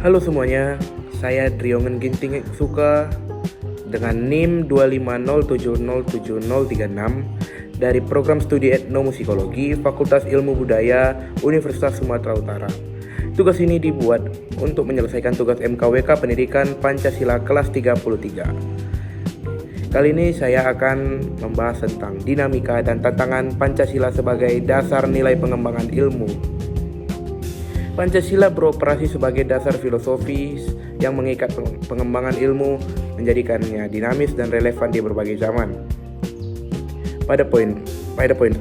Halo semuanya, saya Driongen Ginting Suka dengan NIM 250707036 dari Program Studi Etnomusikologi Fakultas Ilmu Budaya Universitas Sumatera Utara. Tugas ini dibuat untuk menyelesaikan tugas MKWK Pendidikan Pancasila kelas 33. Kali ini saya akan membahas tentang dinamika dan tantangan Pancasila sebagai dasar nilai pengembangan ilmu. Pancasila beroperasi sebagai dasar filosofis yang mengikat pengembangan ilmu, menjadikannya dinamis dan relevan di berbagai zaman. Pada poin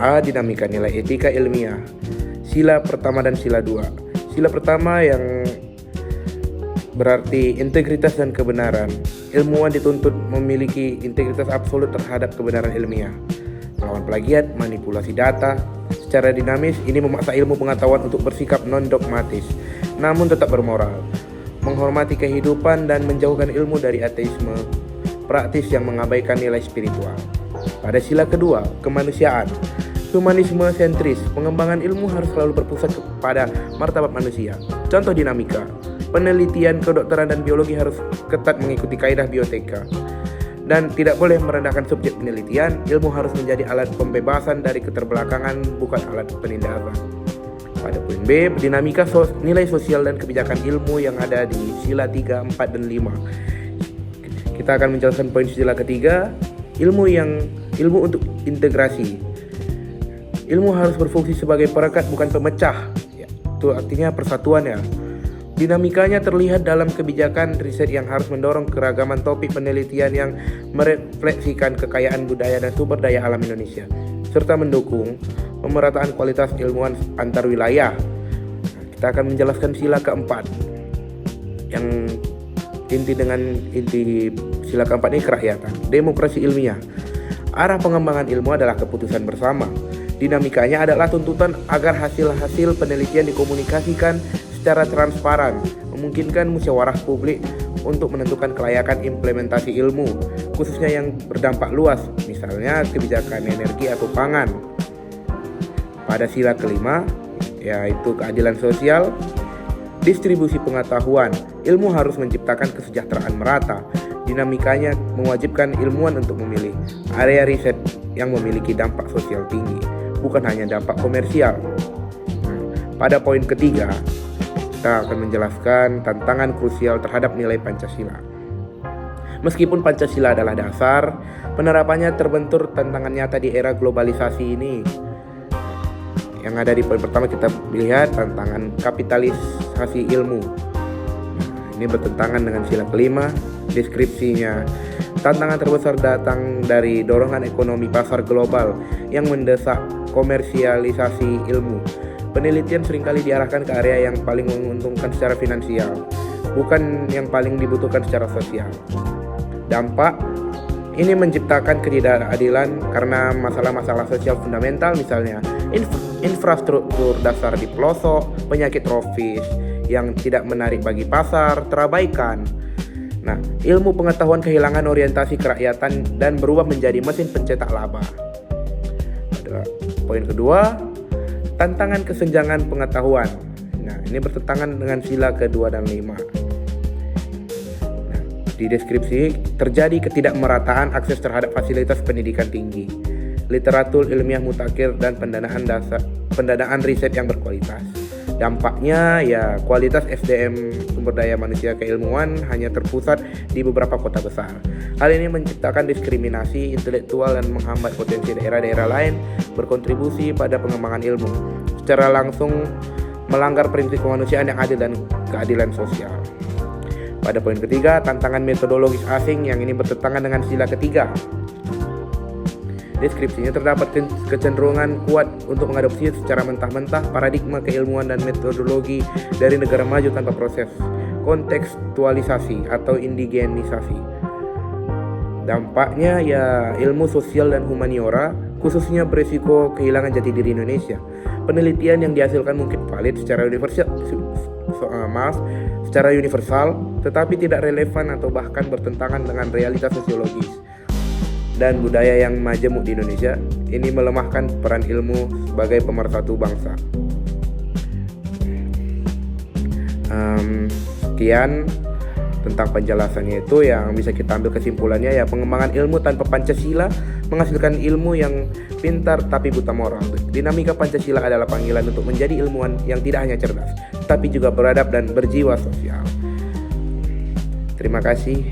A, dinamika nilai etika ilmiah. Sila pertama dan sila 2. Sila pertama yang berarti integritas dan kebenaran. Ilmuwan dituntut memiliki integritas absolut terhadap kebenaran ilmiah, melawan plagiat, manipulasi data. Secara dinamis, ini memaksa ilmu pengetahuan untuk bersikap non-dogmatis, namun tetap bermoral, menghormati kehidupan dan menjauhkan ilmu dari ateisme praktis yang mengabaikan nilai spiritual. Pada sila kedua, kemanusiaan. Humanisme sentris, pengembangan ilmu harus selalu berpusat kepada martabat manusia. Contoh dinamika, penelitian kedokteran dan biologi harus ketat mengikuti kaidah bioteka dan tidak boleh merendahkan subjek penelitian. Ilmu harus menjadi alat pembebasan dari keterbelakangan, bukan alat penindasan. Pada poin B, dinamika nilai sosial dan kebijakan ilmu yang ada di sila 3, 4, dan 5. Kita akan menjelaskan poin sila ketiga, ilmu untuk integrasi. Ilmu harus berfungsi sebagai perekat, bukan pemecah. Itu artinya persatuan ya. Dinamikanya terlihat dalam kebijakan riset yang harus mendorong keragaman topik penelitian yang merefleksikan kekayaan budaya dan sumber daya alam Indonesia, serta mendukung pemerataan kualitas ilmuwan antar wilayah. Kita akan menjelaskan sila keempat, yang inti sila keempat ini kerakyatan, demokrasi ilmiah. Arah pengembangan ilmu adalah keputusan bersama. Dinamikanya adalah tuntutan agar hasil-hasil penelitian dikomunikasikan secara transparan, memungkinkan musyawarah publik untuk menentukan kelayakan implementasi ilmu, khususnya yang berdampak luas, misalnya kebijakan energi atau pangan. Pada sila kelima, yaitu keadilan sosial, distribusi pengetahuan. Ilmu harus menciptakan kesejahteraan merata. Dinamikanya mewajibkan ilmuwan untuk memilih area riset yang memiliki dampak sosial tinggi, bukan hanya dampak komersial. Pada poin ketiga, kita akan menjelaskan tantangan krusial terhadap nilai Pancasila. Meskipun Pancasila adalah dasar, penerapannya terbentur tantangan nyata di era globalisasi ini. Yang ada di poin pertama kita lihat tantangan kapitalisasi ilmu. Ini bertentangan dengan sila kelima. Deskripsinya, tantangan terbesar datang dari dorongan ekonomi pasar global yang mendesak komersialisasi ilmu. Penelitian seringkali diarahkan ke area yang paling menguntungkan secara finansial, bukan yang paling dibutuhkan secara sosial. Dampak ini menciptakan ketidakadilan karena masalah-masalah sosial fundamental, misalnya infrastruktur dasar di pelosok, penyakit tropis yang tidak menarik bagi pasar, terabaikan. Nah, ilmu pengetahuan kehilangan orientasi kerakyatan dan berubah menjadi mesin pencetak laba. Pada poin kedua, tantangan kesenjangan pengetahuan. Nah, ini bertentangan dengan sila kedua dan 5. Nah, di deskripsi terjadi ketidakmerataan akses terhadap fasilitas pendidikan tinggi, literatur ilmiah mutakhir dan pendanaan riset yang berkualitas. Dampaknya kualitas SDM sumber daya manusia keilmuan hanya terpusat di beberapa kota besar. Hal ini menciptakan diskriminasi intelektual dan menghambat potensi daerah-daerah lain berkontribusi pada pengembangan ilmu, secara langsung melanggar prinsip kemanusiaan yang adil dan keadilan sosial. Pada poin ketiga, tantangan metodologis asing yang ini bertentangan dengan sila ketiga. Deskripsinya terdapat kecenderungan kuat untuk mengadopsi secara mentah-mentah paradigma keilmuan dan metodologi dari negara maju tanpa proses kontekstualisasi atau indigenisasi. Dampaknya ilmu sosial dan humaniora khususnya berisiko kehilangan jati diri Indonesia. Penelitian yang dihasilkan mungkin valid secara universal, tetapi tidak relevan atau bahkan bertentangan dengan realitas sosiologis dan budaya yang majemuk di Indonesia. Ini melemahkan peran ilmu sebagai pemersatu bangsa. Sekian tentang penjelasannya itu, yang bisa kita ambil kesimpulannya ya, pengembangan ilmu tanpa Pancasila menghasilkan ilmu yang pintar tapi buta moral. Dinamika Pancasila adalah panggilan untuk menjadi ilmuwan yang tidak hanya cerdas, tapi juga beradab dan berjiwa sosial. Terima kasih.